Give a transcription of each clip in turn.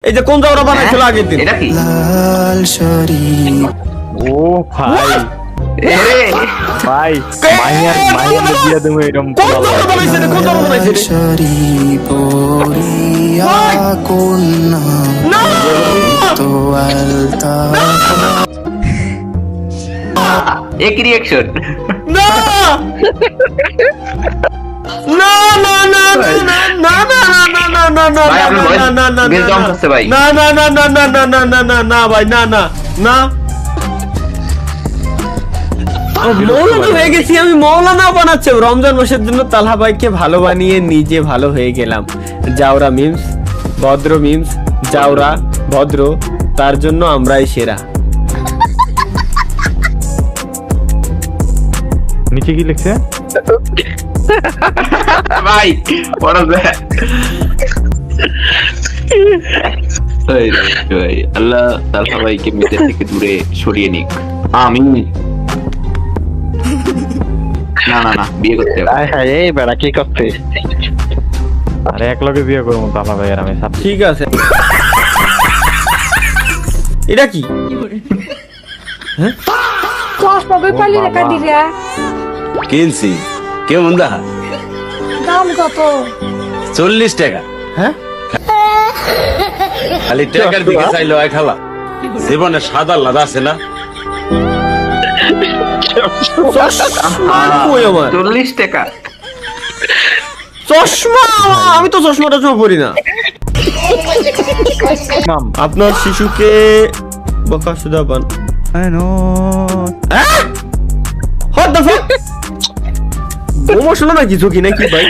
এই যে কোন জাউরা বানাইছিল আগের দিন। এটা কি? লাল শরীফ ও ভাই ভাই মাইয়া দিয়ে দেবো এরকম কোন জাউরা বানাইছে রে? কোন জাউরা বানাইছে রে? শরীফ পড়িয়া কন্যা না তো আলতা এক রিঅ্যাকশন। না না না না না না না না না না ভাই, আপনার voice না না বেশ জম হচ্ছে ভাই। না না না না না না না না না না ভাই না না না মৌলানা হয়ে গেছি আমি, মৌলানা বানাচ্ছে রমজান মাসের জন্য। তালহা ভাইকে ভালো বানিয়ে নিজে ভালো হয়ে গেলাম। জাউরা মিমস, ভদ্র মিমস, জাউরা ভদ্র, তার জন্য আমরাই সেরা। নিচে কি লিখছে? ভাই বড় ভাই, আল্লাহ তালহা ভাইকে মিডিয়া থেকে দূরে সরিয়ে নিক, আমিন। না না না, বিয়ে করতে হবে। এই বেড়া কি করতে? আরে এক লগে বিয়ে করবো তাহলে ভাই আর আমি সাথে। ঠিক আছে, এটা কি? কবে পালি রেখা দিলা? কিনছি কেমন দা? দাম কত? 40 টাকা। হ্যাঁ খালি টাকার দিকে চাইলো আয় খালা, জীবনে সাদা লাদা আছে না? কই আমার 40 টাকা? চশমা? আমি তো চশমা টশমা পরি না। আপনার শিশুকে বকা সুদা পান। What the fuck? বোমা শোনো না কিছু কি নাকি ভাই?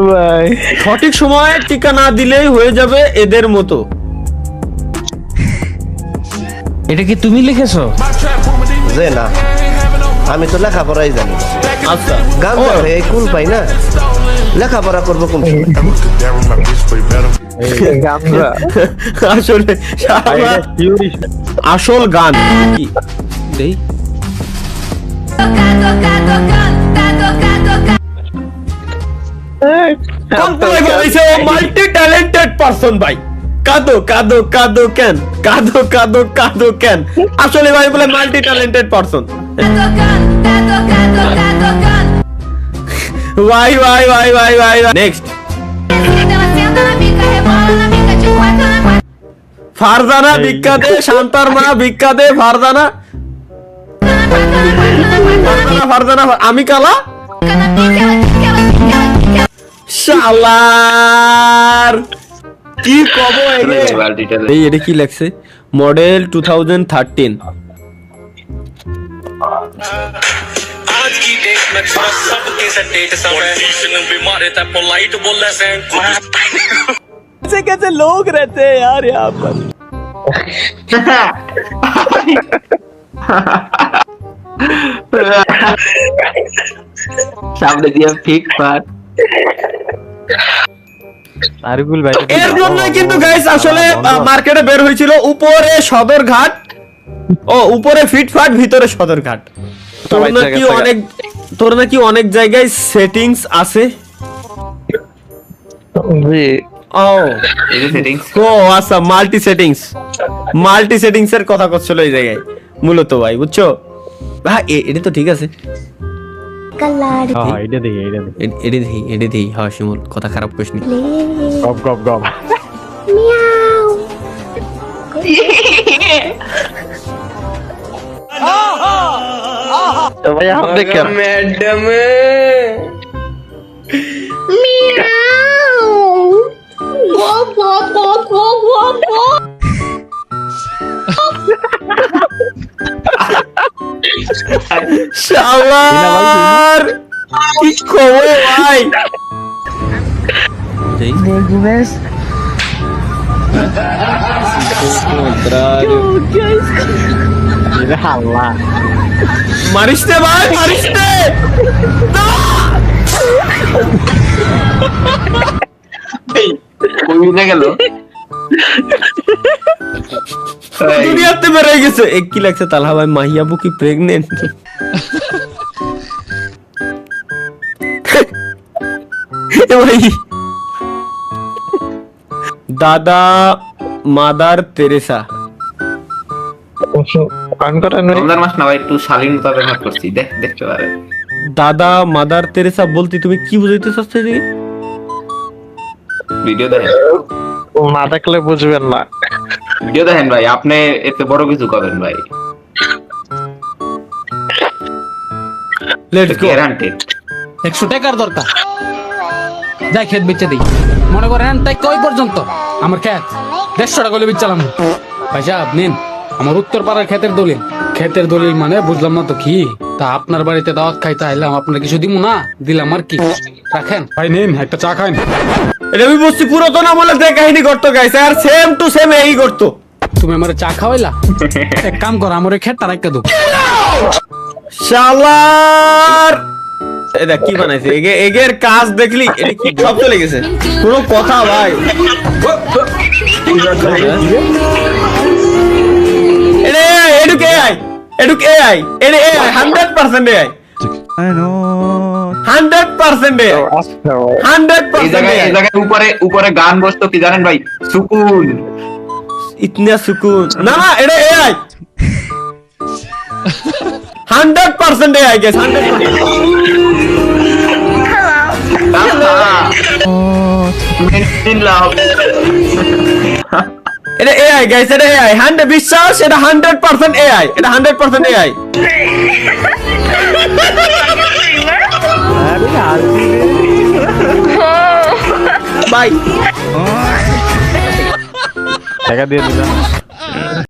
ভাই সঠিক সময়ে টিকা না দিলেই হয়ে যাবে এদের মতো। এটা কি তুমি লিখেছো? যে না, আমি তো লেখাপড়াই জানি না। আচ্ছা গান গায়ে কুল পাই না, লেখাপড়া করবো কোন সময়? আসলে আসল গান কি দেই? মাল্টি ট্যালেন্টেড পারসন ভাই। কাদো কাদো কাদো কেন, কাদো কাদো কাদো কেন? আসলে ভাই বলে মাল্টি ট্যালেন্টেড পারসন। ভাই ভাই ভাই ভাই ভাই নেক্সট ফারজানা ভিক্ষা দে, শান্তার মা ভিক্ষা দে, ফারজানা ফারজানা আমি কালা শালার কি কব এই এটা কি লেখছে? মডেল 2013। आज की डेट में थोड़ा सबके से डेट सब है बीमार रहता है पोलाइट बोल रहे हैं कैसे कैसे लोग रहते हैं यार यहाँ पर। সামনে দিয়ে ঠিক পার। আরিফুল ভাই এর জন্য কিন্তু গাইস আসলে মার্কেটে বের হয়েছিল উপরে সদরঘাট, ও উপরে ফিটফাট ভিতরে সদরঘাট। তোর নাকি অনেক জায়গায় সেটিংস আছে। ও এই যে সেটিংস, ও আচ্ছা, মাল্টি সেটিংস এর কথা করছিল এই জায়গায় মূলত ভাই, বুঝছো ভাই? এটা তো ঠিক আছে, হ্যাঁ এটা দেখি এডি দেই। হ্যাঁ শিমুল, কথা খারাপ করিস নি। গপ গপ গপ তো ভাই আপনি কেন ম্যাডাম শালার কি খবর ভাই? আল্লাহ মারিস নে ভাই, মারিস নে। কমিয়ে গেল দুনিয়াতে বেড়ে গেছে। এক কি লাগছে তালহা ভাই, মাহিয়াবু কি প্রেগনেন্ট? ভাই দাদা মাদার তেরেসা অন করেন ভাই। রমজান মাস না ভাই, একটু শালীনতা ব্যবহার করছি, দেখতে পারেন। দাদা মাদার তেরেসা বলতে তুমি কি বুঝাইতে চাচ্ছ এদিকে? ভিডিও দেখেন, না দেখলে বুঝবেন না। ভিডিও দেখেন ভাই, আপনি এতে বড় কিছু করবেন ভাই, লেটস গো। গ্যারান্টেড। 100 টাকার দরকার, যাই ক্ষেত বেচে দিই। মনে করেন তাই কই পর্যন্ত আমার ক্ষেত 150 টাকা করে বেচালাম। ভাই সাহেব নিন আমার উত্তর পাড়ার ক্ষেতের দলিল। ক্ষেতের দলিল মানে বুঝলাম না তো কি? তা আপনার বাড়িতে দাওয়াত খাইতে আইলাম, আপনার কিছু দিব না, দিলাম আর কি। রাখেন ভাই, নিন একটা চা খাইন। এটা আমি বুঝছি পুরাতন আমলে যে কাহিনী করতো গাইছে, আর সেম টু সেম এই করতো। তুমি আমার চা খাওয়াইলা, এক কাম কর আমার ওই ক্ষেতটা রাখতে দাও। শালার এটা কি বানাইছে? এগের কাজ দেখলি এটা কি সব চলে গেছে, কোনো কথা ভাই। এটা এডুক এআই, এডুক এআই, এটা এআই 100% এআই, 100% এআই, এই জায়গায় 100% উপরে গান বসতো কি জানেন ভাই? সুকুন। ইতনা সুকুন। না না এটা এআই 100% এআই গেস, 100%। এটা এআই গাইস, এটা এআই 100 বিশ্বাস, এটা 100% এআই, এটা 100% এআই। বাই টাকা দিয়ে দিলাম।